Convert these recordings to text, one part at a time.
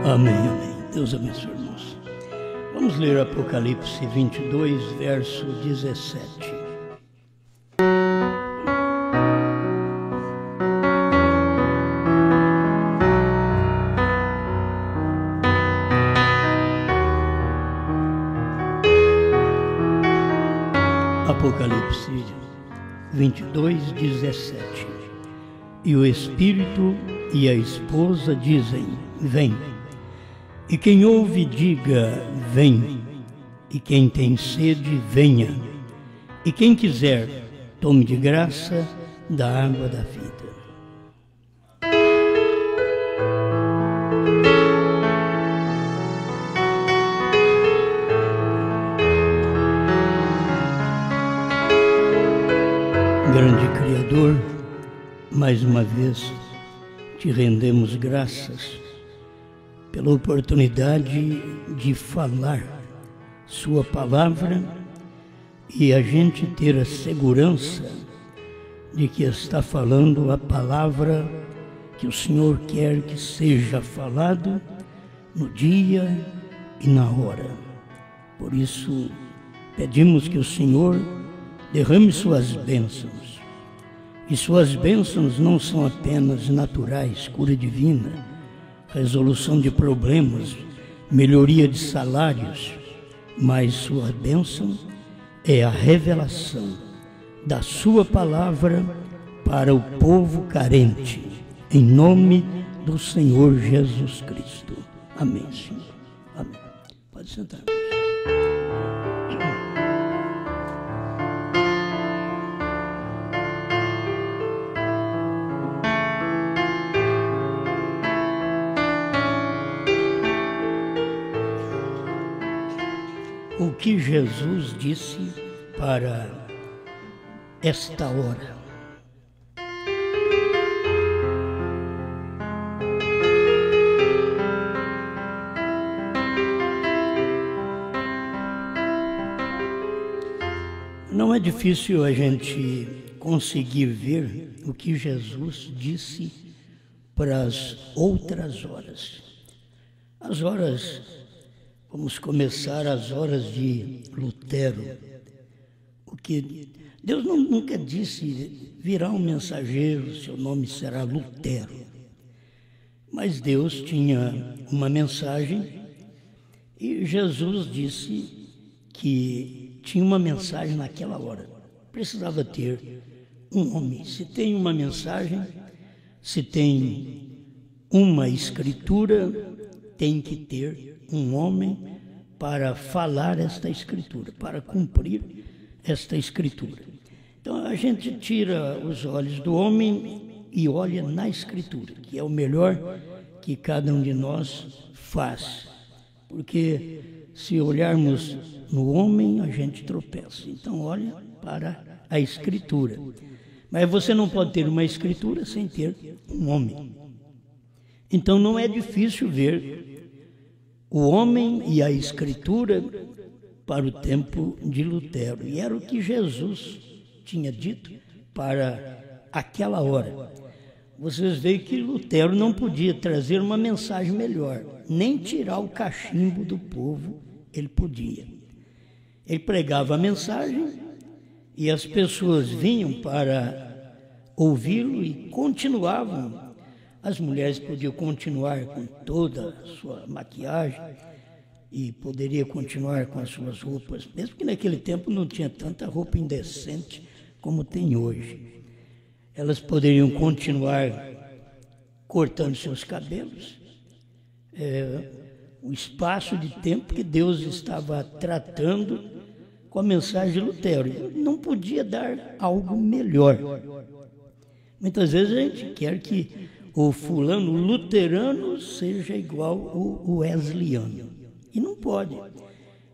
Amém, amém. Deus abençoe, irmãos. Vamos ler Apocalipse 22, verso 17. Apocalipse 22, 17. E o Espírito e a esposa dizem: vem. E quem ouve, diga: vem. E quem tem sede, venha. E quem quiser, tome de graça da água da vida. Grande Criador, mais uma vez te rendemos graças pela oportunidade de falar Sua palavra e a gente ter a segurança de que está falando a palavra que o Senhor quer que seja falado no dia e na hora. Por isso, pedimos que o Senhor derrame Suas bênçãos. E Suas bênçãos não são apenas naturais, cura divina, resolução de problemas, melhoria de salários, mas Sua bênção é a revelação da Sua palavra para o povo carente, em nome do Senhor Jesus Cristo. Amém, Senhor. Amém. Pode sentar. O que Jesus disse para esta hora? Não é difícil a gente conseguir ver o que Jesus disse para as outras horas. As horas, vamos começar as horas de Lutero. O que Deus nunca disse: virá um mensageiro, seu nome será Lutero. Mas Deus tinha uma mensagem e Jesus disse que tinha uma mensagem naquela hora. Precisava ter um homem. Se tem uma mensagem, se tem uma escritura, tem que ter um homem para falar esta escritura, para cumprir esta escritura. Então a gente tira os olhos do homem e olha na escritura, que é o melhor que cada um de nós faz. Porque se olharmos no homem, a gente tropeça. Então olha para a escritura. Mas você não pode ter uma escritura sem ter um homem. Então não é difícil ver o homem e a escritura para o tempo de Lutero. E era o que Jesus tinha dito para aquela hora. Vocês veem que Lutero não podia trazer uma mensagem melhor, nem tirar o cachimbo do povo, ele podia. Ele pregava a mensagem e as pessoas vinham para ouvi-lo e continuavam. As mulheres podiam continuar com toda a sua maquiagem e poderia continuar com as suas roupas, mesmo que naquele tempo não tinha tanta roupa indecente como tem hoje. Elas poderiam continuar cortando seus cabelos. O espaço de tempo que Deus estava tratando com a mensagem de Lutero. Não podia dar algo melhor. Muitas vezes a gente quer que o fulano luterano seja igual o wesleyano. E não pode.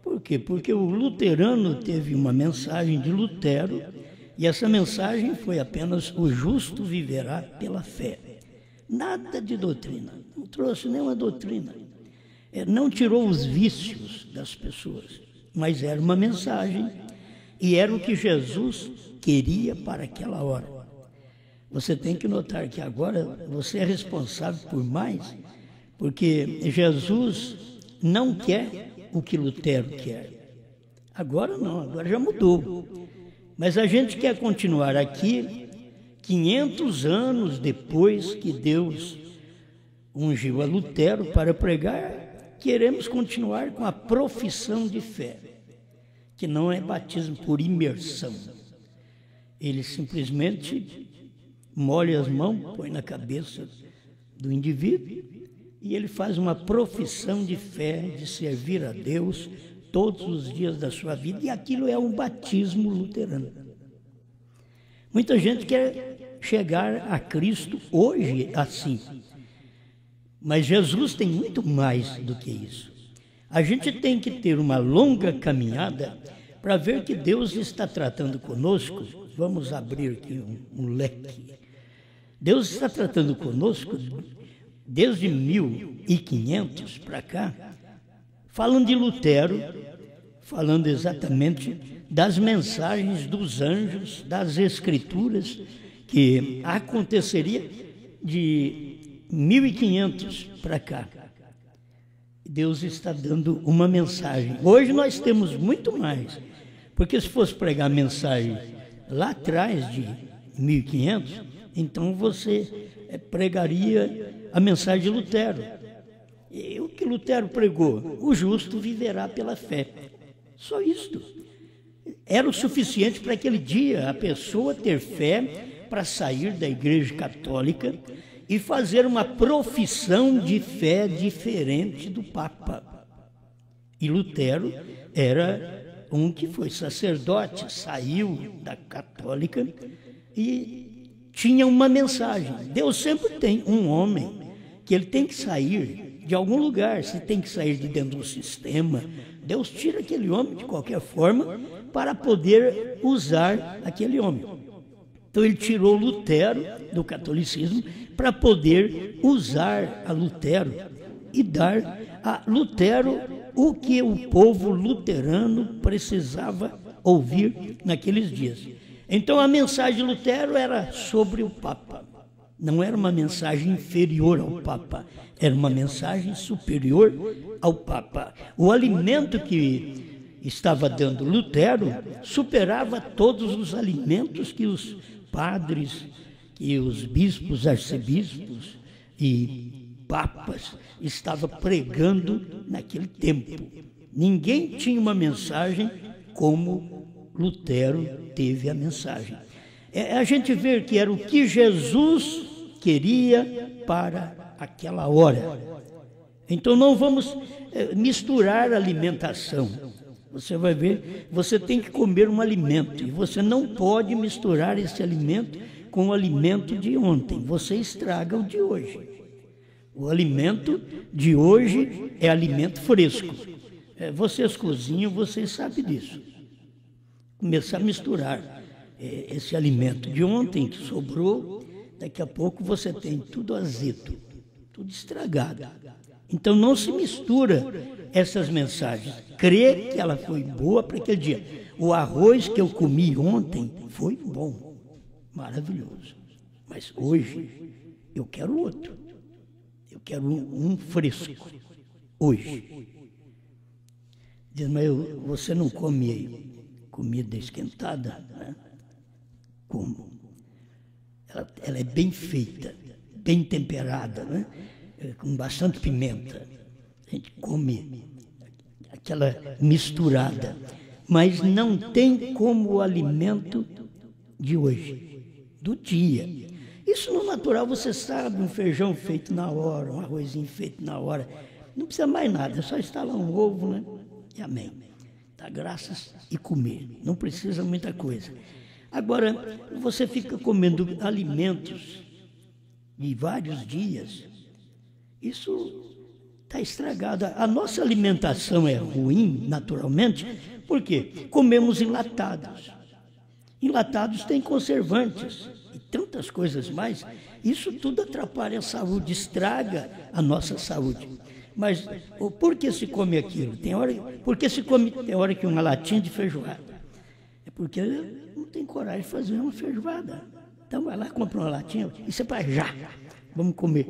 Por quê? Porque o luterano teve uma mensagem de Lutero e essa mensagem foi apenas: o justo viverá pela fé. Nada de doutrina. Não trouxe nenhuma doutrina. Não tirou os vícios das pessoas, mas era uma mensagem e era o que Jesus queria para aquela hora. Você tem que notar que agora você é responsável por mais, porque Jesus não quer o que Lutero quer. Agora não, agora já mudou. Mas a gente quer continuar aqui 500 anos depois que Deus ungiu a Lutero para pregar. Queremos continuar com a profissão de fé, que não é batismo por imersão. Ele simplesmente molha as mãos, põe na cabeça do indivíduo e ele faz uma profissão de fé, de servir a Deus todos os dias da sua vida, e aquilo é um batismo luterano. Muita gente quer chegar a Cristo hoje assim, mas Jesus tem muito mais do que isso. A gente tem que ter uma longa caminhada para ver que Deus está tratando conosco. Vamos abrir aqui um leque. Deus está tratando conosco desde 1500 para cá, falando de Lutero, falando exatamente das mensagens dos anjos, das escrituras, que aconteceria de 1500 para cá. Deus está dando uma mensagem. Hoje nós temos muito mais, porque se fosse pregar a mensagem lá atrás de 1500, então você pregaria a mensagem de Lutero. E o que Lutero pregou? O justo viverá pela fé. Só isto. Era o suficiente para aquele dia a pessoa ter fé para sair da Igreja Católica e fazer uma profissão de fé diferente do Papa. E Lutero era um que foi sacerdote, saiu da católica e tinha uma mensagem. Deus sempre tem um homem que ele tem que sair de algum lugar, se tem que sair de dentro do sistema, Deus tira aquele homem de qualquer forma para poder usar aquele homem. Então ele tirou Lutero do catolicismo para poder usar a Lutero e dar a Lutero o que o povo luterano precisava ouvir naqueles dias. Então a mensagem de Lutero era sobre o Papa. Não era uma mensagem inferior ao Papa, era uma mensagem superior ao Papa. O alimento que estava dando Lutero superava todos os alimentos que os padres, que os bispos, arcebispos e papas estavam pregando naquele tempo. Ninguém tinha uma mensagem como Lutero teve a mensagem. A gente vê que era o que Jesus queria para aquela hora. Então não vamos misturar alimentação. Você vai ver, você tem que comer um alimento e você não pode misturar esse alimento com o alimento de ontem. Você estraga o de hoje. O alimento de hoje é alimento fresco. Vocês cozinham, vocês sabem disso. Começar a misturar esse alimento de ontem que sobrou, daqui a pouco você tem tudo azedo, tudo estragado. Então não se mistura essas mensagens. Crê que ela foi boa para aquele dia. O arroz que eu comi ontem foi bom, maravilhoso. Mas hoje eu quero outro. Eu quero um fresco. Hoje. Diz, mas você não come comida esquentada? Né? Como? Ela é bem feita, bem temperada, né? Com bastante pimenta. A gente come aquela misturada, mas não tem como o alimento de hoje, do dia. Isso no natural você sabe, um feijão feito na hora, um arrozinho feito na hora, não precisa mais nada, é só instalar um ovo, né? E amém. Dá graças e comer, não precisa muita coisa. Agora, você fica comendo alimentos de vários dias, isso está estragado. A nossa alimentação é ruim, naturalmente, porque comemos enlatados. Enlatados têm conservantes e tantas coisas mais. Isso tudo atrapalha a saúde, estraga a nossa saúde. Mas por que se come aquilo? Tem hora que uma latinha de feijoada. É porque não tem coragem de fazer uma feijoada. Então vai lá, compra uma latinha, isso é para já. vamos comer.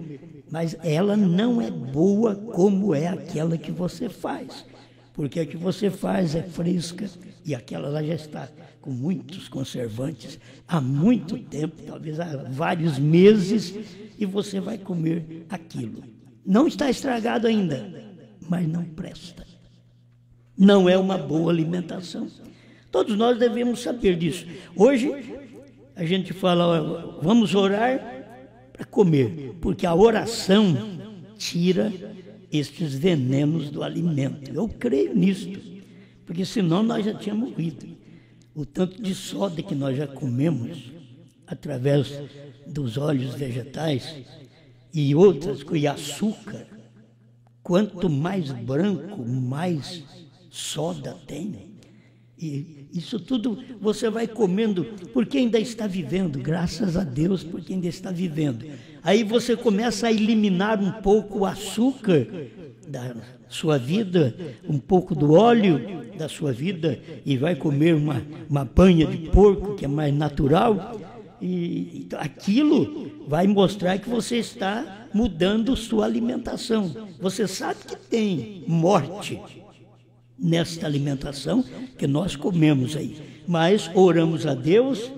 Mas ela não é boa como é aquela que você faz. Porque a que você faz é fresca e aquela lá já está com muitos conservantes há muito tempo, talvez há vários meses, e você vai comer aquilo. Não está estragado ainda, mas não presta. Não é uma boa alimentação. Todos nós devemos saber disso. Hoje a gente fala, vamos orar para comer, porque a oração tira estes venenos do alimento. Eu creio nisto, porque senão nós já tínhamos morrido. O tanto de soda que nós já comemos através dos óleos vegetais e outras coisas, e açúcar, quanto mais branco, mais soda tem. E isso tudo você vai comendo porque ainda está vivendo, graças a Deus, porque ainda está vivendo. Aí você começa a eliminar um pouco o açúcar da sua vida, um pouco do óleo da sua vida, e vai comer uma banha de porco, que é mais natural, e aquilo vai mostrar que você está mudando sua alimentação. Você sabe que tem morte nesta alimentação que nós comemos aí, mas oramos a Deus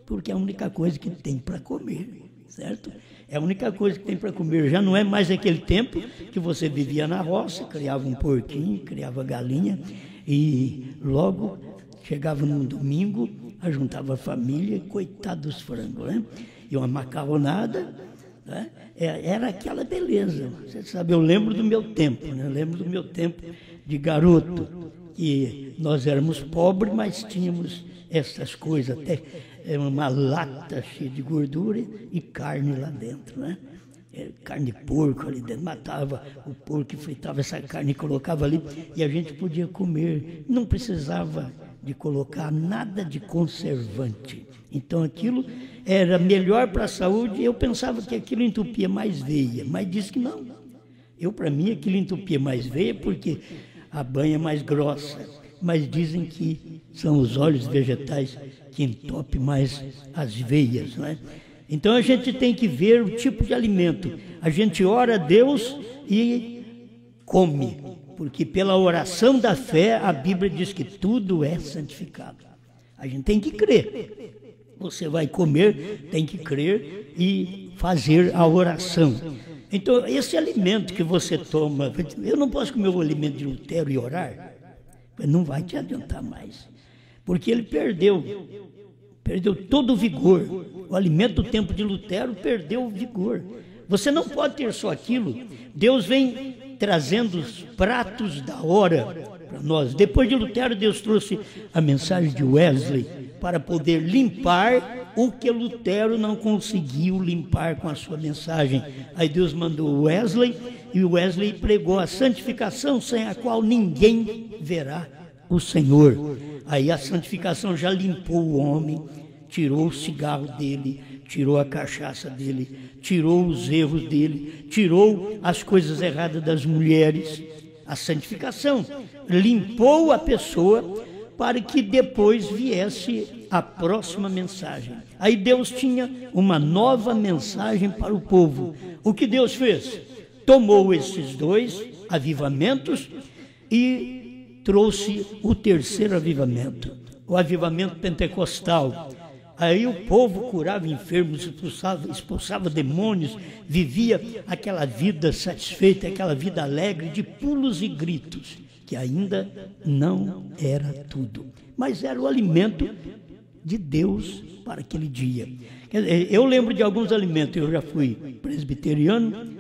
porque é a única coisa que tem para comer, certo? É a única coisa que tem para comer. Já não é mais aquele tempo que você vivia na roça, criava um porquinho, criava galinha e logo chegava num domingo, ajuntava a família, coitado dos frangos, né? E uma macarronada, né? Era aquela beleza. Você sabe, eu lembro do meu tempo, né? Eu lembro do meu tempo de garoto, que nós éramos pobres, mas tínhamos essas coisas, até uma lata cheia de gordura e carne lá dentro, né? Carne de porco ali dentro, matava o porco e fritava essa carne e colocava ali, e a gente podia comer, não precisava de colocar nada de conservante. Então aquilo era melhor para a saúde. Eu pensava que aquilo entupia mais veia, mas disse que não. Para mim, aquilo entupia mais veia porque a banha é mais grossa, mas dizem que são os óleos vegetais que entopem mais as veias, não é? Então a gente tem que ver o tipo de alimento. A gente ora a Deus e come, porque pela oração da fé a Bíblia diz que tudo é santificado. A gente tem que crer. Você vai comer, tem que crer e fazer a oração. Então, esse alimento que você toma, eu não posso comer o alimento de Lutero e orar, não vai te adiantar mais, porque ele perdeu todo o vigor. O alimento do tempo de Lutero perdeu o vigor. Você não pode ter só aquilo. Deus vem trazendo os pratos da hora para nós. Depois de Lutero, Deus trouxe a mensagem de Wesley para poder limpar o que Lutero não conseguiu limpar com a sua mensagem. Aí Deus mandou Wesley, e Wesley pregou a santificação, sem a qual ninguém verá o Senhor. Aí a santificação já limpou o homem, tirou o cigarro dele, tirou a cachaça dele, tirou os erros dele, tirou as coisas erradas das mulheres. A santificação limpou a pessoa para que depois viesse a próxima mensagem. Aí Deus tinha uma nova mensagem para o povo. O que Deus fez? Tomou esses dois avivamentos e trouxe o terceiro avivamento, o avivamento pentecostal. Aí o povo curava enfermos, expulsava demônios, vivia aquela vida satisfeita, aquela vida alegre de pulos e gritos, que ainda não era tudo, mas era o alimento de Deus para aquele dia. Eu lembro de alguns alimentos. Eu já fui presbiteriano,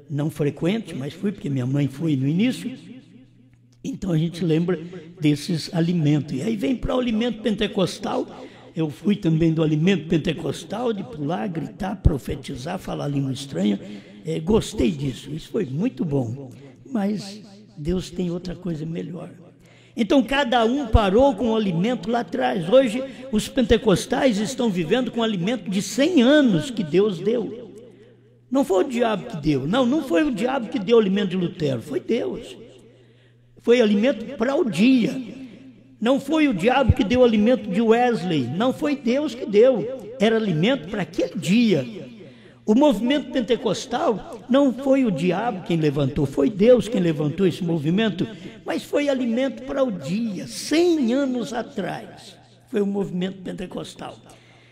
não frequente, mas fui porque minha mãe foi no início. Então a gente lembra desses alimentos. E aí vem para o alimento pentecostal. Eu fui também do alimento pentecostal, de pular, gritar, profetizar, falar língua estranha. Gostei disso, isso foi muito bom. Mas Deus tem outra coisa melhor. Então cada um parou com o alimento lá atrás. Hoje os pentecostais estão vivendo com o alimento de 100 anos que Deus deu. Não foi o diabo que deu, não foi o diabo que deu o alimento de Lutero, foi Deus. Foi alimento para o dia. Não foi o diabo que deu o alimento de Wesley, não foi Deus que deu, era alimento para aquele dia. O movimento pentecostal não foi o diabo quem levantou, foi Deus quem levantou esse movimento, mas foi alimento para o dia, 100 anos atrás, foi o movimento pentecostal.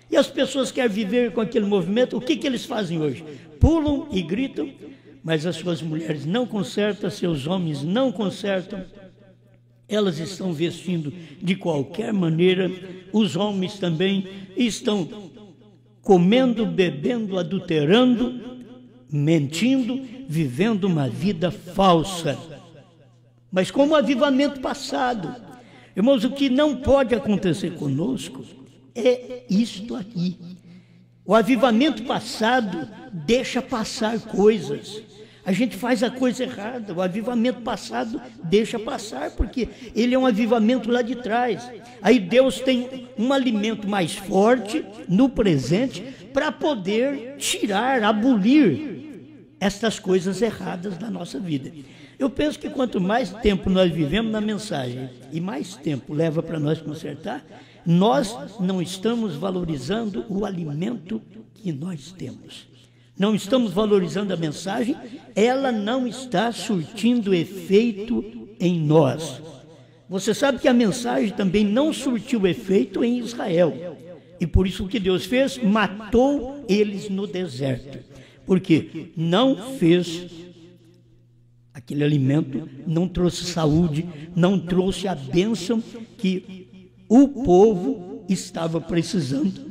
E as pessoas querem viver com aquele movimento, o que eles fazem hoje? Pulam e gritam, mas as suas mulheres não consertam, seus homens não consertam, elas estão vestindo de qualquer maneira, os homens também estão comendo, bebendo, adulterando, mentindo, vivendo uma vida falsa. Mas como avivamento passado, irmãos, o que não pode acontecer conosco é isto aqui. O avivamento passado deixa passar coisas. A gente faz a coisa errada. O avivamento passado deixa passar, porque ele é um avivamento lá de trás. Aí Deus tem um alimento mais forte no presente para poder tirar, abolir estas coisas erradas da nossa vida. Eu penso que quanto mais tempo nós vivemos na mensagem e mais tempo leva para nós consertar, nós não estamos valorizando o alimento que nós temos. Não estamos valorizando a mensagem, ela não está surtindo efeito em nós. Você sabe que a mensagem também não surtiu efeito em Israel. E por isso o que Deus fez? Matou eles no deserto. Porque não fez aquele alimento, não trouxe saúde, não trouxe a bênção que o povo estava precisando.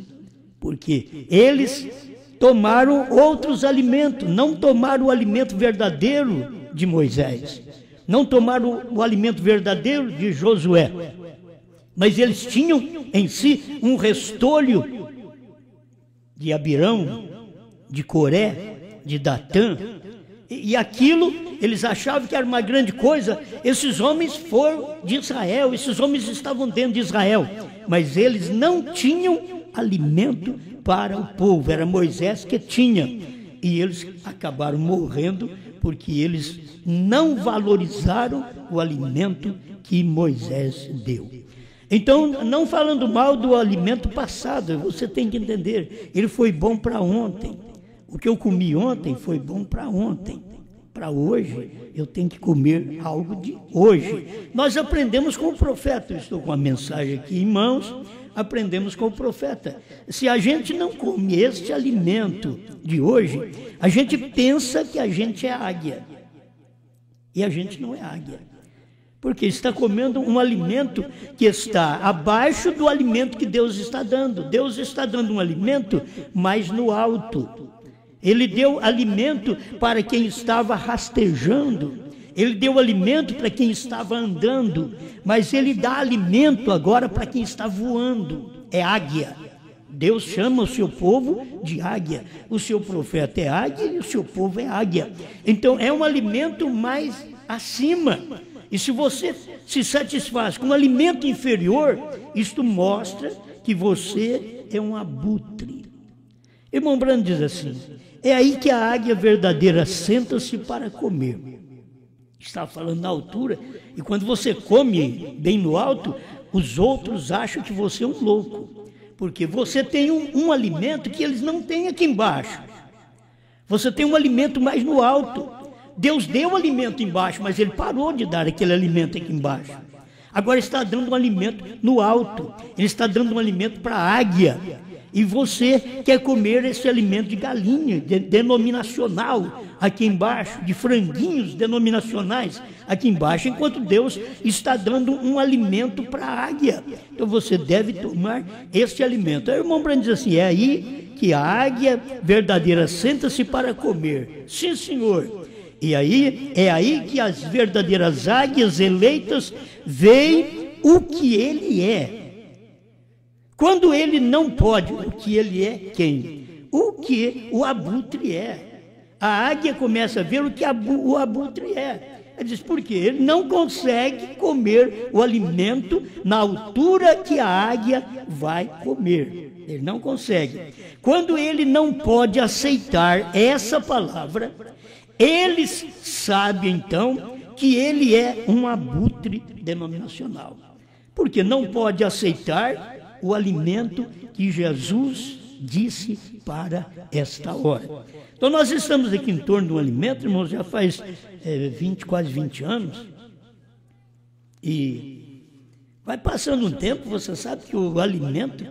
Porque eles tomaram outros alimentos, não tomaram o alimento verdadeiro de Moisés, não tomaram o alimento verdadeiro de Josué, mas eles tinham em si um restolho de Abirão, de Coré, de Datã, e aquilo eles achavam que era uma grande coisa. Esses homens foram de Israel, esses homens estavam dentro de Israel, mas eles não tinham alimento para o povo, era Moisés que tinha, e eles acabaram morrendo porque eles não valorizaram o alimento que Moisés deu. Então, não falando mal do alimento passado, você tem que entender, ele foi bom para ontem. O que eu comi ontem foi bom para ontem. Para hoje, eu tenho que comer algo de hoje. Nós aprendemos com o profeta, eu estou com a mensagem aqui em mãos, aprendemos com o profeta. Se a gente não come este alimento de hoje, a gente pensa que a gente é águia. E a gente não é águia. Porque está comendo um alimento que está abaixo do alimento que Deus está dando. Deus está dando um alimento mais no alto. Ele deu alimento para quem estava rastejando. Ele deu alimento para quem estava andando, mas ele dá alimento agora para quem está voando. É águia. Deus chama o seu povo de águia. O seu profeta é águia e o seu povo é águia. Então é um alimento mais acima. E se você se satisfaz com um alimento inferior, isto mostra que você é um abutre. Irmão Brando diz assim: é aí que a águia verdadeira senta-se para comer. Está falando na altura, e quando você come bem no alto, os outros acham que você é um louco, porque você tem um alimento que eles não têm aqui embaixo. Você tem um alimento mais no alto. Deus deu alimento embaixo, mas ele parou de dar aquele alimento aqui embaixo. Agora está dando um alimento no alto, ele está dando um alimento para a águia. E você quer comer esse alimento de galinha, denominacional, aqui embaixo, de franguinhos denominacionais, aqui embaixo, enquanto Deus está dando um alimento para a águia. Então você deve tomar este alimento. Aí o irmão Brando diz assim: é aí que a águia verdadeira senta-se para comer. Sim, senhor. E aí, é aí que as verdadeiras águias eleitas veem o que ele é. Quando ele não pode, o que ele é quem? O que o abutre é. A águia começa a ver o que o abutre é. Ele diz, por quê? Ele não consegue comer o alimento na altura que a águia vai comer. Ele não consegue. Quando ele não pode aceitar essa palavra, eles sabem então que ele é um abutre denominacional. Porque não pode aceitar o alimento que Jesus disse para esta hora. Então nós estamos aqui em torno de um alimento, irmãos, já faz quase 20 anos. E vai passando um tempo, você sabe que o alimento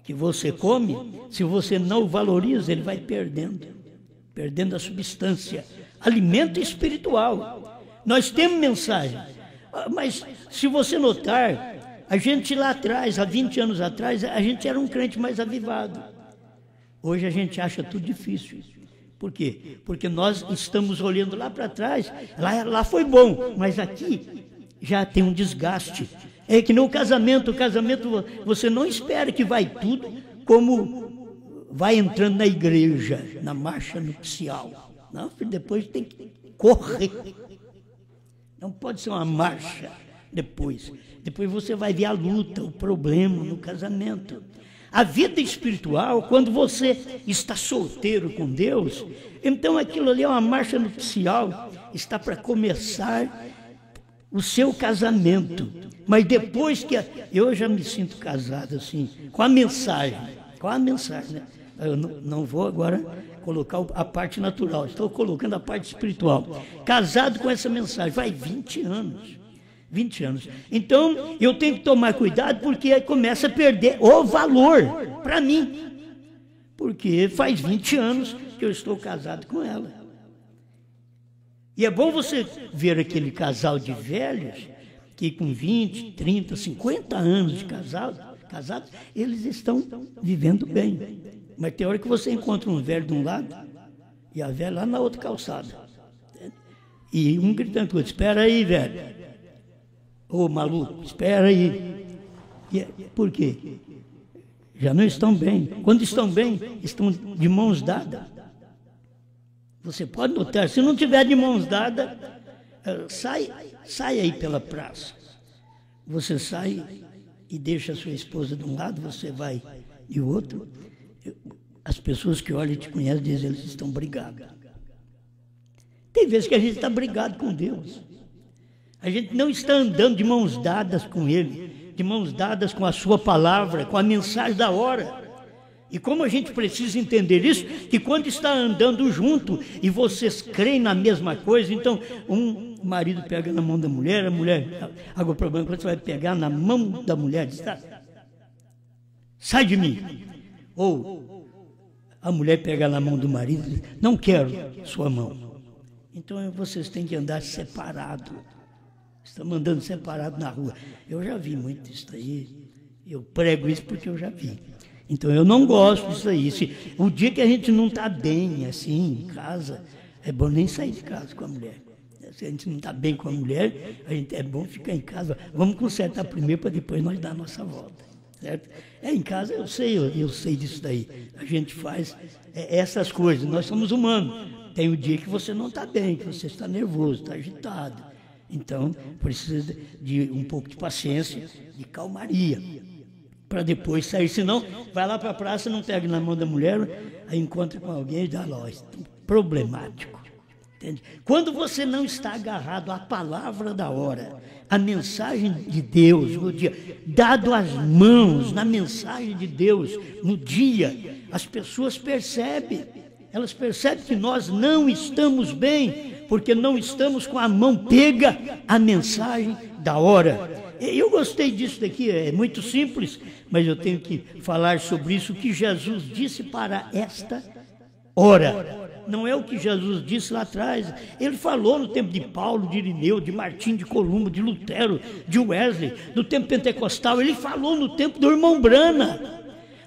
que você come, se você não o valoriza, ele vai perdendo a substância. Alimento espiritual. Nós temos mensagem, mas se você notar, a gente lá atrás, há 20 anos atrás, a gente era um crente mais avivado. Hoje a gente acha tudo difícil. Por quê? Porque nós estamos olhando lá para trás, lá foi bom, mas aqui já tem um desgaste. É que no casamento, você não espera que vai tudo como vai entrando na igreja, na marcha nupcial. Não, depois tem que correr. Não pode ser uma marcha depois. Depois você vai ver a luta, o problema no casamento. A vida espiritual, quando você está solteiro com Deus, então aquilo ali é uma marcha nupcial, está para começar o seu casamento. Mas depois que eu já me sinto casado assim, com a mensagem, né? Eu não vou agora colocar a parte natural, estou colocando a parte espiritual. Casado com essa mensagem, vai 20 anos. 20 anos. Então, eu tenho que tomar cuidado porque aí começa a perder o valor para mim. Porque faz 20 anos que eu estou casado com ela. E é bom você ver aquele casal de velhos que com 20, 30, 50 anos de casados, eles estão vivendo bem. Mas tem hora que você encontra um velho de um lado e a velha lá na outra calçada. E um gritando com o outro, espera aí, velho. Ô, maluco, espera aí. Por quê? Já não estão bem. Quando estão bem, estão de mãos dadas. Você pode notar, se não tiver de mãos dadas, sai aí pela praça. Você sai e deixa a sua esposa de um lado, você vai de outro. As pessoas que olham e te conhecem dizem eles estão brigados. Tem vezes que a gente está brigado com Deus. A gente não está andando de mãos dadas com Ele, de mãos dadas com a sua palavra, com a mensagem da hora. E como a gente precisa entender isso, que quando está andando junto e vocês creem na mesma coisa, então um marido pega na mão da mulher, a mulher, agora o problema é quando você vai pegar na mão da mulher, diz, sai de mim. Ou a mulher pega na mão do marido e diz, não quero sua mão. Então vocês têm que andar separados. Estamos andando separados na rua. Eu já vi muito isso aí. Eu prego isso porque eu já vi. Então eu não gosto disso aí. O dia que a gente não está bem assim em casa, é bom nem sair de casa com a mulher. Se a gente não está bem com a mulher, é bom ficar em casa. Vamos consertar primeiro para depois nós dar a nossa volta. Certo? Em casa eu sei disso daí. A gente faz essas coisas. Nós somos humanos. Tem o dia que você não está bem, que você está nervoso, está agitado. Então, precisa de um pouco de paciência, de calmaria, para depois sair. Senão, vai lá para a praça, não pega na mão da mulher, aí encontra com alguém e dá loja. Problemático. Entende? Quando você não está agarrado à palavra da hora, a mensagem de Deus no dia, dado as mãos na mensagem de Deus no dia, as pessoas percebem. Elas percebem que nós não estamos bem, porque não estamos com a mão pega à mensagem da hora. Eu gostei disso daqui, é muito simples, mas eu tenho que falar sobre isso, o que Jesus disse para esta hora. Não é o que Jesus disse lá atrás. Ele falou no tempo de Paulo, de Irineu, de Martim de Columba, de Lutero, de Wesley, no tempo pentecostal. Ele falou no tempo do irmão Brana.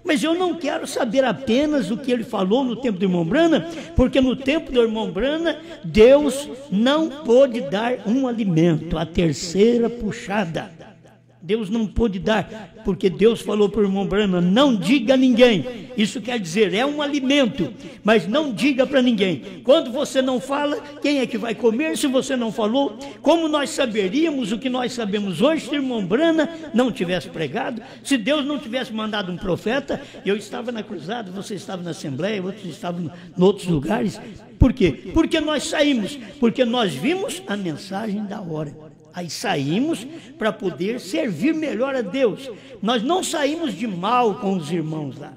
Mas eu não quero saber apenas o que ele falou no tempo do irmão Brana, porque no tempo do irmão Brana, Deus não pôde dar um alimento, a terceira puxada. Deus não pôde dar, porque Deus falou para o irmão Brana, não diga a ninguém. Isso quer dizer, é um alimento, mas não diga para ninguém. Quando você não fala, quem é que vai comer se você não falou? Como nós saberíamos o que nós sabemos hoje se o irmão Brana não tivesse pregado? Se Deus não tivesse mandado um profeta, eu estava na cruzada, você estava na assembleia, outros estavam em outros lugares. Por quê? Porque nós saímos, porque nós vimos a mensagem da hora. Aí saímos para poder servir melhor a Deus. Nós não saímos de mal com os irmãos lá.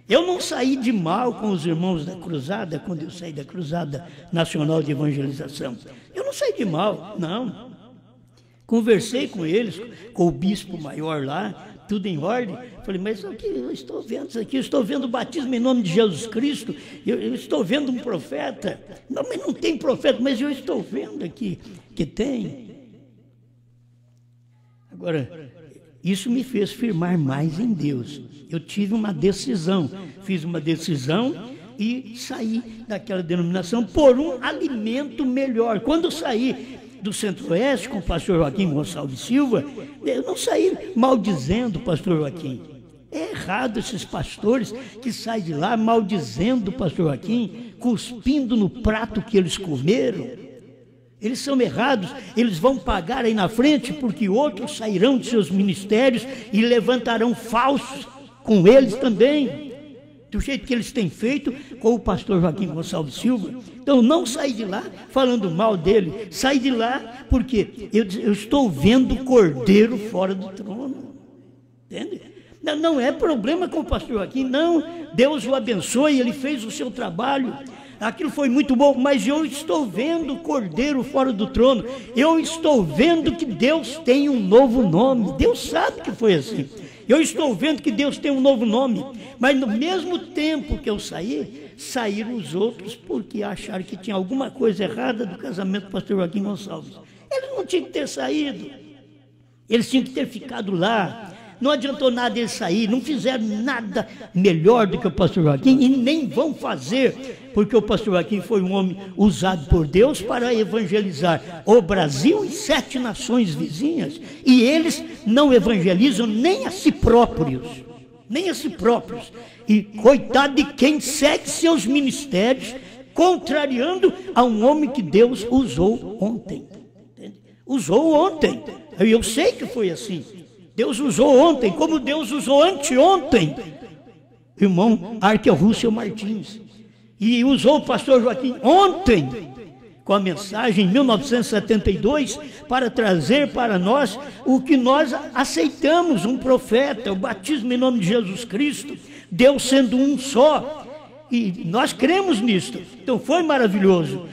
Eu não saí de mal com os irmãos da cruzada, quando eu saí da Cruzada Nacional de Evangelização. Eu não saí de mal, não. Conversei com eles, com o bispo maior lá, tudo em ordem. Falei, mas o que eu estou vendo isso aqui? Eu estou vendo o batismo em nome de Jesus Cristo, eu estou vendo um profeta. Não, mas não tem profeta, mas eu estou vendo aqui que tem. Agora, isso me fez firmar mais em Deus. Eu tive uma decisão, fiz uma decisão e saí daquela denominação por um alimento melhor. Quando eu saí do Centro-Oeste com o pastor Joaquim Gonçalves Silva, eu não saí maldizendo o pastor Joaquim. É errado esses pastores que saem de lá maldizendo o pastor Joaquim, cuspindo no prato que eles comeram. Eles são errados, eles vão pagar aí na frente, porque outros sairão de seus ministérios e levantarão falsos com eles também, do jeito que eles têm feito com o pastor Joaquim Gonçalves Silva. Então não saí de lá falando mal dele, saí de lá porque eu estou vendo o Cordeiro fora do trono, entende? Não é problema com o pastor Joaquim, não, Deus o abençoe, ele fez o seu trabalho. Aquilo foi muito bom, mas eu estou vendo o Cordeiro fora do trono. Eu estou vendo que Deus tem um novo nome. Deus sabe que foi assim. Eu estou vendo que Deus tem um novo nome. Mas no mesmo tempo que eu saí, saíram os outros porque acharam que tinha alguma coisa errada do casamento do pastor Joaquim Gonçalves. Eles não tinham que ter saído. Eles tinham que ter ficado lá. Não adiantou nada eles sair, não fizeram nada melhor do que o pastor Joaquim e nem vão fazer, porque o pastor Joaquim foi um homem usado por Deus para evangelizar o Brasil e 7 nações vizinhas, e eles não evangelizam nem a si próprios, e coitado de quem segue seus ministérios, contrariando a um homem que Deus usou ontem, usou ontem, eu sei que foi assim. Deus usou ontem, como Deus usou anteontem, irmão Arquel Martins, e usou o pastor Joaquim ontem, com a mensagem em 1972, para trazer para nós o que nós aceitamos, um profeta, o batismo em nome de Jesus Cristo, Deus sendo um só, e nós cremos nisso. Então foi maravilhoso.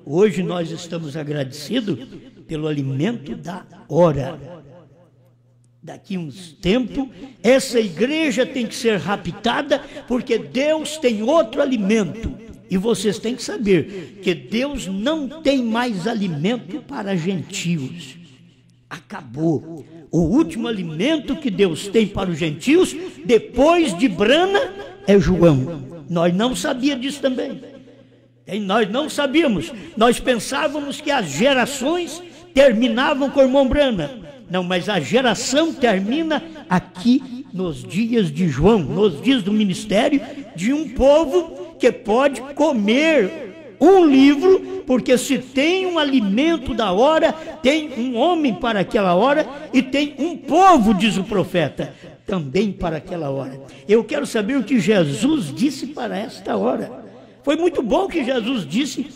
Hoje nós estamos agradecidos pelo alimento da hora. Daqui uns tempos, essa igreja tem que ser raptada, porque Deus tem outro alimento. E vocês têm que saber que Deus não tem mais alimento para gentios. Acabou. O último alimento que Deus tem para os gentios, depois de Brana, é João. Nós não sabíamos disso também. Nós não sabíamos. Nós pensávamos que as gerações terminavam com o irmão Brana. Não, mas a geração termina aqui nos dias de João, nos dias do ministério de um povo que pode comer um livro, porque se tem um alimento da hora, tem um homem para aquela hora e tem um povo, diz o profeta, também para aquela hora. Eu quero saber o que Jesus disse para esta hora. Foi muito bom o que Jesus disse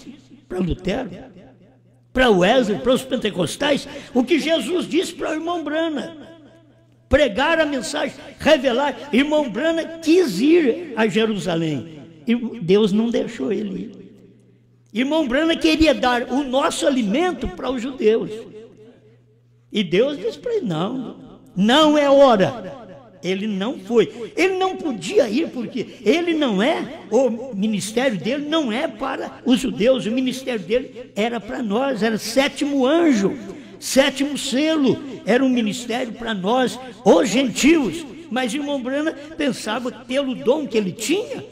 para Lutero, para Wesley, para os pentecostais, o que Jesus disse para o irmão Brana. Pregar a mensagem, revelar. Irmão Brana quis ir a Jerusalém e Deus não deixou ele ir. Irmão Brana queria dar o nosso alimento para os judeus. E Deus disse para ele, não é hora. Ele não foi. Ele não podia ir porque ele não é, o ministério dele não é para os judeus, o ministério dele era para nós, era 7º anjo, 7º selo, era um ministério para nós, os gentios. Mas irmão Brana pensava que pelo dom que ele tinha,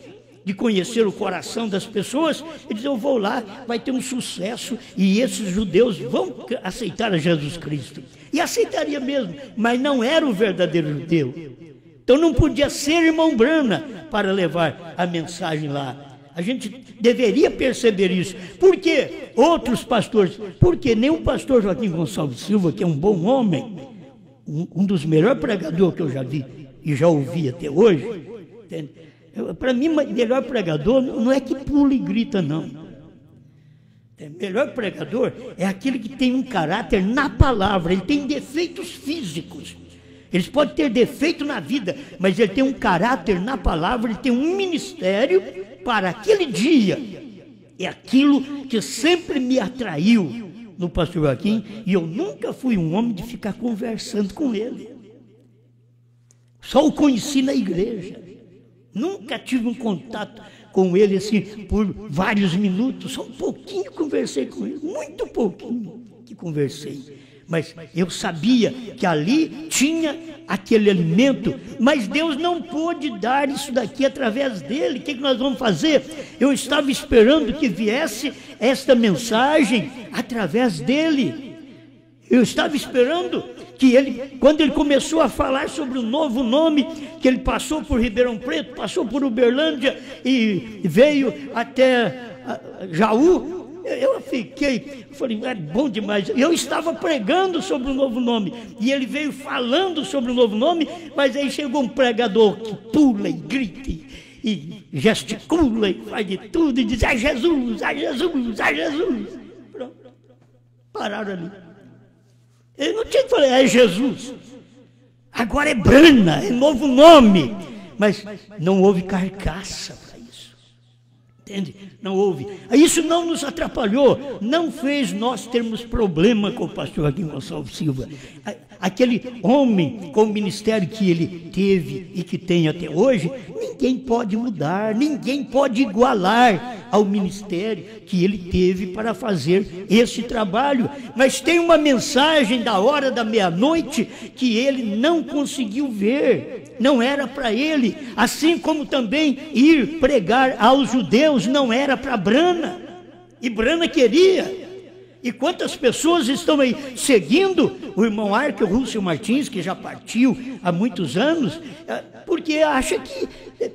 de conhecer o coração das pessoas, ele dizia, eu vou lá, vai ter um sucesso e esses judeus vão aceitar a Jesus Cristo. E aceitaria mesmo, mas não era o verdadeiro judeu. Então não podia ser irmão Brana para levar a mensagem lá. A gente deveria perceber isso. Por que outros pastores? Porque nem o pastor Joaquim Gonçalves Silva, que é um bom homem, um dos melhores pregadores que eu já vi e já ouvi até hoje, para mim, melhor pregador não é que pula e grita, não. Melhor pregador é aquele que tem um caráter na palavra, ele tem defeitos físicos. Eles podem ter defeito na vida, mas ele tem um caráter na palavra, ele tem um ministério para aquele dia. É aquilo que sempre me atraiu no pastor Joaquim, e eu nunca fui um homem de ficar conversando com ele. Só o conheci na igreja. Nunca tive um contato com ele assim por vários minutos. Só um pouquinho conversei com ele, muito pouquinho que conversei. Mas eu sabia que ali tinha aquele alimento, mas Deus não pôde dar isso daqui através dele. O que nós vamos fazer? Eu estava esperando que viesse esta mensagem através dele. Eu estava esperando que ele, quando ele começou a falar sobre o novo nome, que ele passou por Ribeirão Preto, passou por Uberlândia e veio até Jaú, eu falei, é bom demais. Eu estava pregando sobre o novo nome, e ele veio falando sobre o novo nome, mas aí chegou um pregador que pula e grita e gesticula e faz de tudo, e diz, ai Jesus, ai Jesus, ai Jesus. Pronto, pararam ali. Ele não tinha que falar, é Jesus. Agora é Brana, é novo nome. Mas não houve carcaça para isso. Entende? Não houve. Isso não nos atrapalhou, não fez nós termos problema com o pastor Joaquim Gonçalves Silva. Aquele homem com o ministério que ele teve e que tem até hoje, ninguém pode mudar, ninguém pode igualar ao ministério que ele teve para fazer esse trabalho. Mas tem uma mensagem da hora da meia-noite que ele não conseguiu ver, não era para ele, assim como também ir pregar aos judeus não era para Brana, e Brana queria. E quantas pessoas estão aí seguindo o irmão Arkel Russell Martins, que já partiu há muitos anos, porque acha que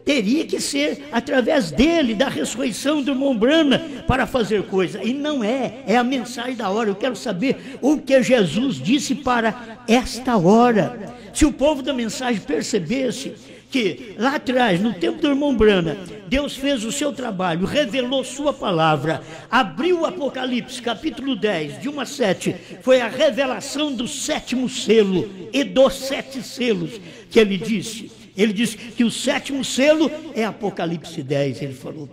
teria que ser através dele, da ressurreição do irmão Brana, para fazer coisa. E não é, é a mensagem da hora. Eu quero saber o que Jesus disse para esta hora. Se o povo da mensagem percebesse que lá atrás, no tempo do irmão Brana, Deus fez o seu trabalho, revelou sua palavra, abriu o Apocalipse, capítulo 10, de 1 a 7, foi a revelação do 7º selo e dos 7 selos que ele disse. Ele disse que o 7º selo é Apocalipse 10, ele falou.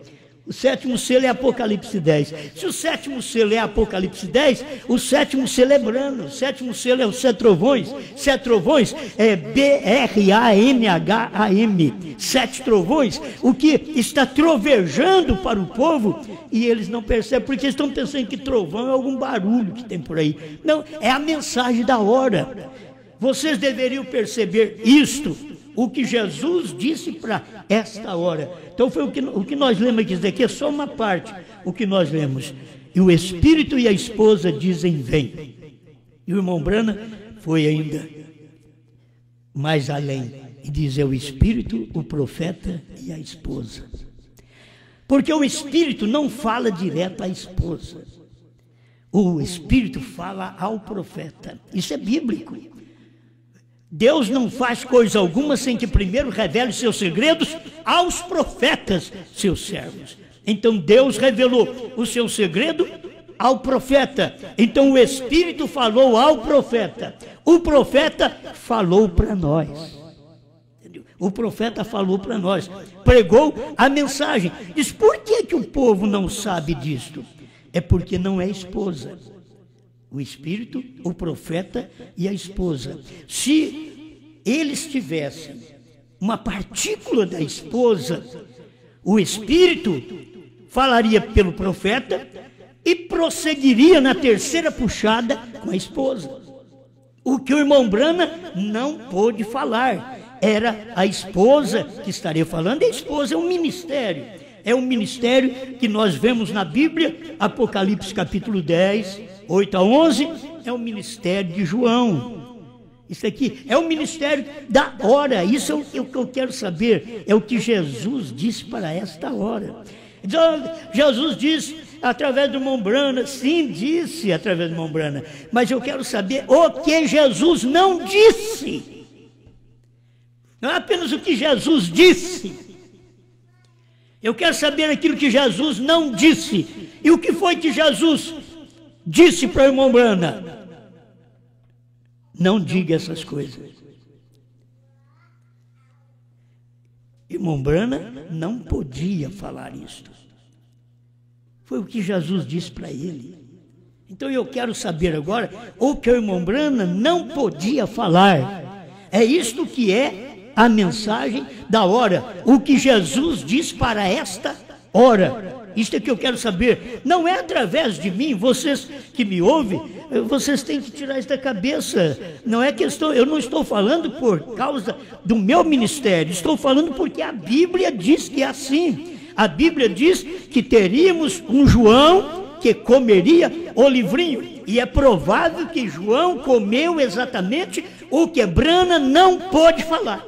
O 7º selo é Apocalipse 10. Se o 7º selo é Apocalipse 10, o 7º selo é Brana. O 7º selo é os 7 trovões. 7 trovões é B-R-A-N-H-A-M. 7 trovões, o que está trovejando para o povo, e eles não percebem, porque eles estão pensando que trovão é algum barulho que tem por aí. Não, é a mensagem da hora. Vocês deveriam perceber isto, o que Jesus disse para esta hora. Então foi o que nós lemos aqui. Isso daqui é só uma parte, o que nós lemos. E o Espírito e a esposa dizem, vem. E o irmão Brana foi ainda mais além, e diz, é o Espírito, o profeta e a esposa. Porque o Espírito não fala direto à esposa. O Espírito fala ao profeta. Isso é bíblico. Deus não faz coisa alguma sem que primeiro revele seus segredos aos profetas, seus servos. Então Deus revelou o seu segredo ao profeta. Então o Espírito falou ao profeta. O profeta falou para nós. Entendeu? O profeta falou para nós, pregou a mensagem. Diz, por que o povo não sabe disto? É porque não é esposa. O Espírito, o profeta e a esposa. Se eles tivessem uma partícula da esposa, o Espírito falaria pelo profeta e prosseguiria na terceira puxada com a esposa. O que o irmão Brana não pôde falar, era a esposa que estaria falando. E a esposa é um ministério. É um ministério que nós vemos na Bíblia, Apocalipse capítulo 10, 8 a 11, é o ministério de João. Isso aqui é o ministério da hora. Isso é o que eu quero saber. É o que Jesus disse para esta hora. Então, Jesus disse através do irmão Brana, sim, disse através do irmão Brana, mas eu quero saber o que Jesus não disse. Não é apenas o que Jesus disse. Eu quero saber aquilo que Jesus não disse. E o que foi que Jesus disse para o irmão Brana? Não diga essas coisas. Irmão Brana não podia falar isto. Foi o que Jesus disse para ele. Então eu quero saber agora o que o irmão Brana não podia falar. É isto que é a mensagem da hora. O que Jesus diz para esta hora. Isto é que eu quero saber. Não é através de mim, vocês que me ouvem, vocês têm que tirar isso da cabeça. Não é questão, eu não estou falando por causa do meu ministério, estou falando porque a Bíblia diz que é assim. A Bíblia diz que teríamos um João que comeria o livrinho. E é provável que João comeu exatamente o que Brana não pôde falar.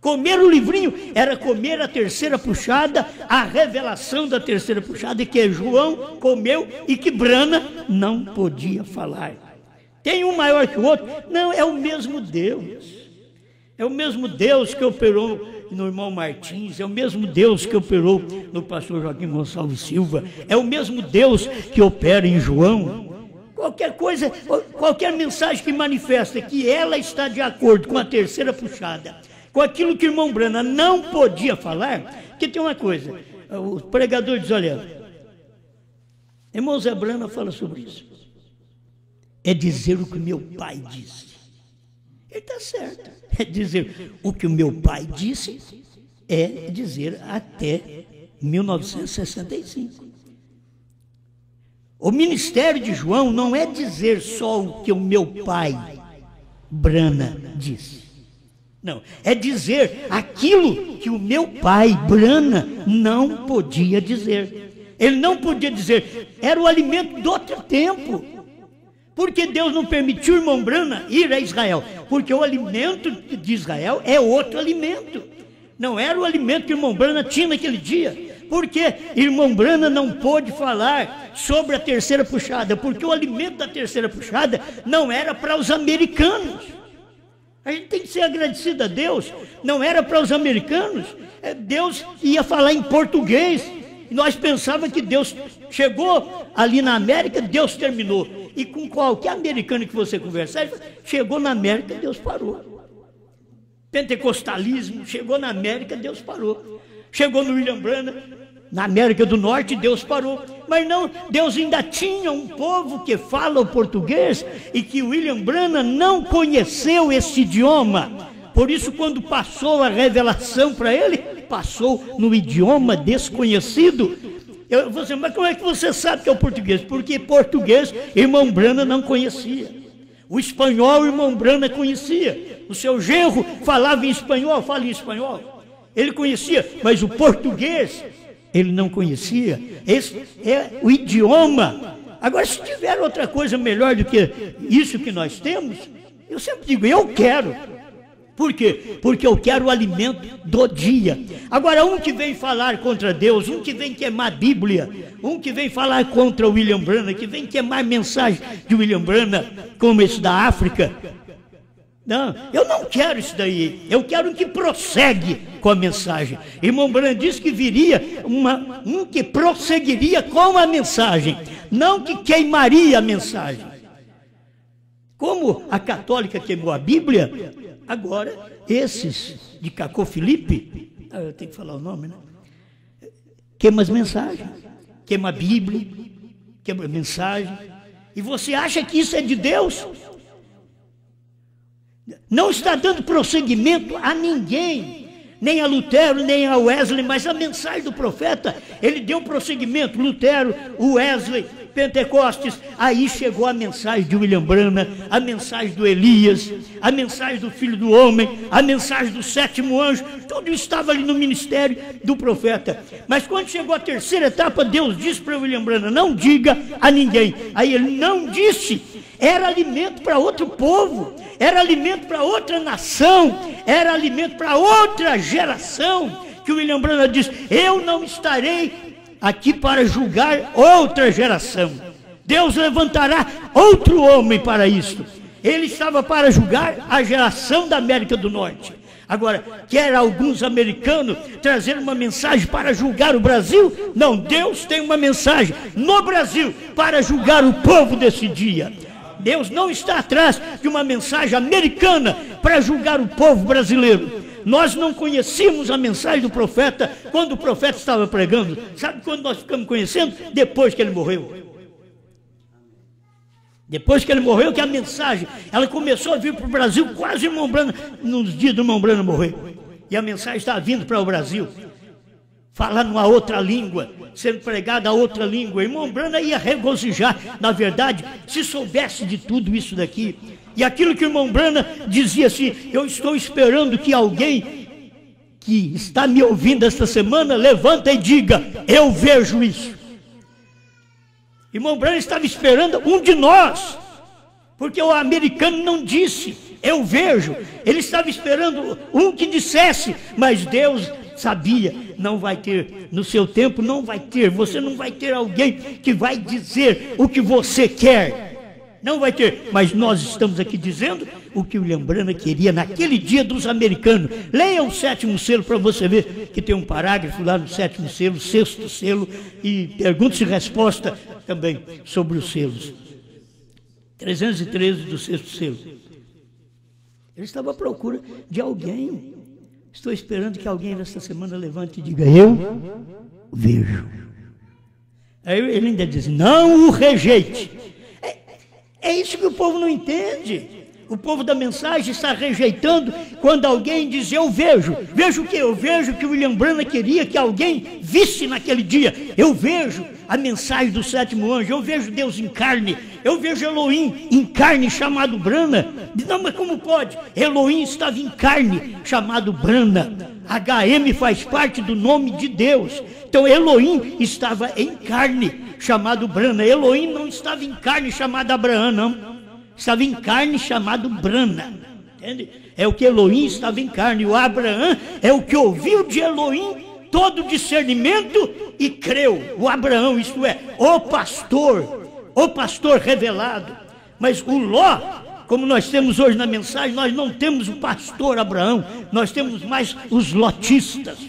Comer o livrinho era comer a terceira puxada, a revelação da terceira puxada, que João comeu e que Brana não podia falar. Tem um maior que o outro? Não, é o mesmo Deus. É o mesmo Deus que operou no irmão Martins, é o mesmo Deus que operou no pastor Joaquim Gonçalves Silva, é o mesmo Deus que opera em João. Qualquer coisa, qualquer mensagem que manifesta que ela está de acordo com a terceira puxada, com aquilo que o irmão Brana não podia falar, que tem uma coisa, o pregador diz, olha, irmão Zé Brana fala sobre isso, é dizer o que meu pai disse. Ele está certo, é dizer o que o meu pai disse, é dizer até 1965. O ministério de João não é dizer só o que o meu pai Brana disse. Não, é dizer aquilo que o meu pai Brana não podia dizer. Ele não podia dizer, era o alimento do outro tempo. Porque Deus não permitiu o irmão Brana ir a Israel? Porque o alimento de Israel é outro alimento. Não era o alimento que o irmão Brana tinha naquele dia. Porque irmão Brana não pôde falar sobre a terceira puxada, porque o alimento da terceira puxada não era para os americanos. A gente tem que ser agradecido a Deus. Não era para os americanos. Deus ia falar em português. Nós pensávamos que Deus chegou ali na América, Deus terminou. E com qualquer americano que você conversar, chegou na América, Deus parou. Pentecostalismo, chegou na América, Deus parou. Chegou no William Brana, na América do Norte, Deus parou. Mas não, Deus ainda tinha um povo que fala o português e que William Brana não conheceu esse idioma. Por isso, quando passou a revelação para ele, passou no idioma desconhecido. Mas como é que você sabe que é o português? Porque português, irmão Brana não conhecia. O espanhol, irmão Brana conhecia. O seu genro falava em espanhol, fala em espanhol. Ele conhecia, mas o português, ele não conhecia. Esse é o idioma. Agora, se tiver outra coisa melhor do que isso que nós temos, eu sempre digo, eu quero. Por quê? Porque eu quero o alimento do dia. Agora, um que vem falar contra Deus, um que vem queimar a Bíblia, um que vem falar contra o William Brana, que vem queimar mensagem de William Brana, como esse da África. Não, eu não quero isso daí. Eu quero um que prossegue com a mensagem. Irmão Brana disse que viria um que prosseguiria com a mensagem, não que queimaria a mensagem. Como a católica queimou a Bíblia, agora esses de Cacô Felipe, eu tenho que falar o nome, né? Queima as mensagens, queima a Bíblia, queima a mensagem. E você acha que isso é de Deus? Não está dando prosseguimento a ninguém, nem a Lutero, nem a Wesley, mas a mensagem do profeta, ele deu prosseguimento. Lutero, Wesley, Pentecostes, aí chegou a mensagem de William Brana, a mensagem do Elias, a mensagem do Filho do Homem, a mensagem do sétimo anjo, tudo estava ali no ministério do profeta. Mas quando chegou a terceira etapa, Deus disse para William Brana, não diga a ninguém. Aí ele não disse, era alimento para outro povo, era alimento para outra nação, era alimento para outra geração, que o William Brana disse, eu não estarei aqui para julgar outra geração. Deus levantará outro homem para isto. Ele estava para julgar a geração da América do Norte. Agora, quer alguns americanos trazer uma mensagem para julgar o Brasil? Não, Deus tem uma mensagem no Brasil para julgar o povo desse dia. Deus não está atrás de uma mensagem americana para julgar o povo brasileiro. Nós não conhecíamos a mensagem do profeta quando o profeta estava pregando. Sabe quando nós ficamos conhecendo? Depois que ele morreu. Depois que ele morreu, que a mensagem, ela começou a vir para o Brasil quase irmão Brana, nos dias do irmão Brana morrer. E a mensagem estava vindo para o Brasil, falando uma outra língua, sendo pregada a outra língua. Irmão Brana ia regozijar, na verdade, se soubesse de tudo isso daqui. E aquilo que o irmão Brana dizia assim: eu estou esperando que alguém que está me ouvindo esta semana levanta e diga: eu vejo isso. Irmão Brana estava esperando um de nós, porque o americano não disse eu vejo. Ele estava esperando um que dissesse, mas Deus sabia, não vai ter, no seu tempo não vai ter, você não vai ter alguém que vai dizer o que você quer, não vai ter, mas nós estamos aqui dizendo o que o William Brana queria naquele dia dos americanos. Leia o 7º selo para você ver que tem um parágrafo lá no 7º selo, 6º selo, e perguntas e resposta também sobre os selos. 313 do 6º selo. Ele estava à procura de alguém. Estou esperando que alguém nesta semana levante e diga: eu vejo. Aí ele ainda diz: não o rejeite. É isso que o povo não entende. O povo da mensagem está rejeitando quando alguém diz eu vejo. Vejo o quê? Eu vejo que o William Brana queria que alguém visse naquele dia. Eu vejo a mensagem do 7º anjo. Eu vejo Deus em carne. Eu vejo Elohim em carne, chamado Brana. Não, mas como pode? Elohim estava em carne, chamado Brana. HM faz parte do nome de Deus. Então Elohim estava em carne, chamado Brana. Elohim não estava em carne, chamado Abraão, não. Estava em carne, chamado Brana. Entende? É o que Elohim estava em carne. O Abraão é o que ouviu de Elohim todo o discernimento e creu. O Abraão, isto é, o pastor revelado. Mas o Ló, como nós temos hoje na mensagem, nós não temos o pastor Abraão, nós temos mais os lotistas.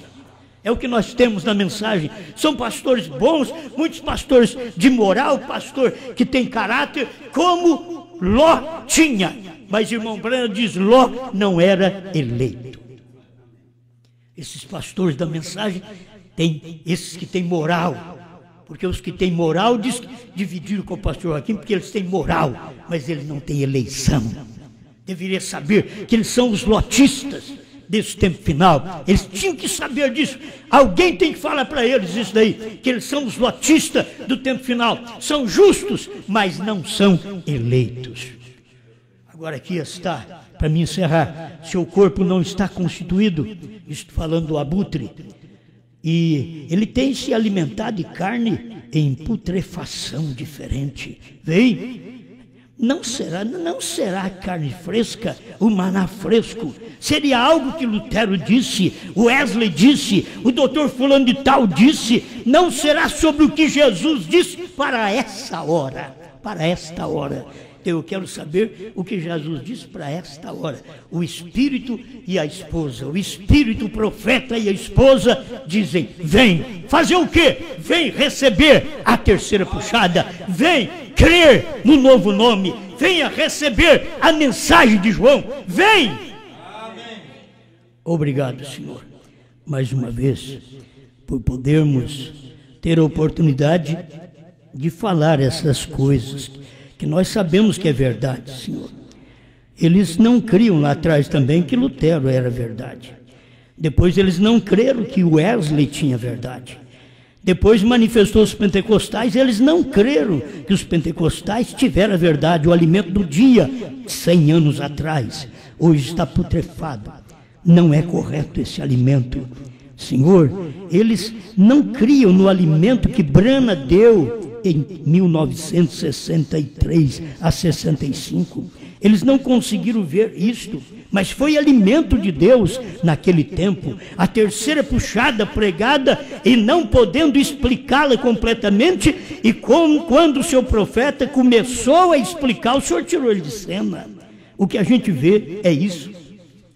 É o que nós temos na mensagem. São pastores bons, muitos pastores de moral, pastor que tem caráter, como Ló tinha. Mas irmão Brana diz: Ló não era eleito. Esses pastores da mensagem tem esses que têm moral, porque os que têm moral dividiram com o pastor Joaquim, porque eles têm moral, mas eles não têm eleição. Deveria saber que eles são os lotistas desse tempo final. Eles tinham que saber disso. Alguém tem que falar para eles isso daí, que eles são os lotistas do tempo final. São justos, mas não são eleitos. Agora aqui está, para me encerrar: seu corpo não está constituído, estou falando do abutre, e ele tem se alimentado de carne em putrefação diferente. Vem, não será carne fresca, o maná fresco. Seria algo que Lutero disse, Wesley disse, o doutor fulano de tal disse. Não será sobre o que Jesus disse para essa hora, para esta hora. Eu quero saber o que Jesus disse para esta hora. O Espírito e a esposa, o Espírito, o profeta e a esposa dizem: vem fazer o quê? Vem receber a terceira puxada, vem crer no novo nome, venha receber a mensagem de João, vem! Amém. Obrigado, Senhor, mais uma vez, por podermos ter a oportunidade de falar essas coisas que nós sabemos que é verdade, Senhor. Eles não criam lá atrás também que Lutero era verdade. Depois eles não creram que Wesley tinha verdade. Depois manifestou os pentecostais, eles não creram que os pentecostais tiveram a verdade. O alimento do dia, 100 anos atrás, hoje está putrefado. Não é correto esse alimento. Senhor, eles não criam no alimento que Brana deu em 1963 a 65. Eles não conseguiram ver isto, mas foi alimento de Deus naquele tempo. A terceira puxada pregada e não podendo explicá-la completamente, e quando o seu profeta começou a explicar, o Senhor tirou ele de cena. O que a gente vê é isso.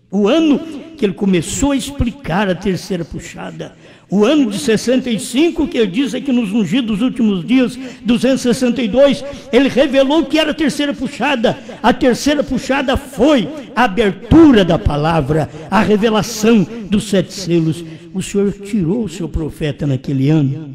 O ano que ele começou a explicar a terceira puxada, O ano de 65, que ele diz aqui nos ungidos dos últimos dias, 262, ele revelou que era a terceira puxada. A terceira puxada foi a abertura da palavra, a revelação dos 7 selos. O Senhor tirou o seu profeta naquele ano,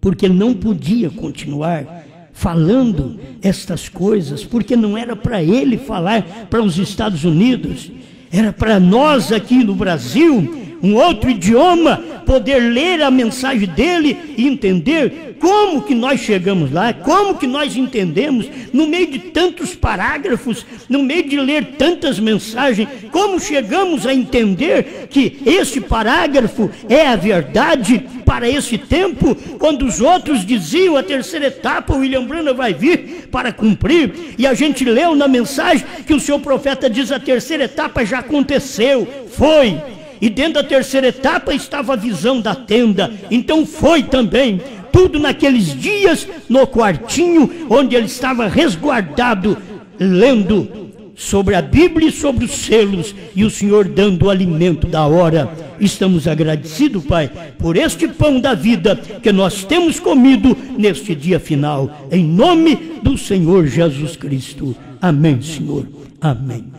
porque ele não podia continuar falando estas coisas, porque não era para ele falar para os Estados Unidos, era para nós aqui no Brasil, um outro idioma, poder ler a mensagem dele e entender como que nós chegamos lá, como que nós entendemos, no meio de tantos parágrafos, no meio de ler tantas mensagens, como chegamos a entender que esse parágrafo é a verdade para esse tempo, quando os outros diziam a terceira etapa, o William Branham vai vir para cumprir, e a gente leu na mensagem que o seu profeta diz a terceira etapa já aconteceu, foi. E dentro da terceira etapa estava a visão da tenda. Então foi também tudo naqueles dias no quartinho onde ele estava resguardado, lendo sobre a Bíblia e sobre os selos, e o Senhor dando o alimento da hora. Estamos agradecidos, Pai, por este pão da vida que nós temos comido neste dia final, em nome do Senhor Jesus Cristo. Amém, Senhor. Amém.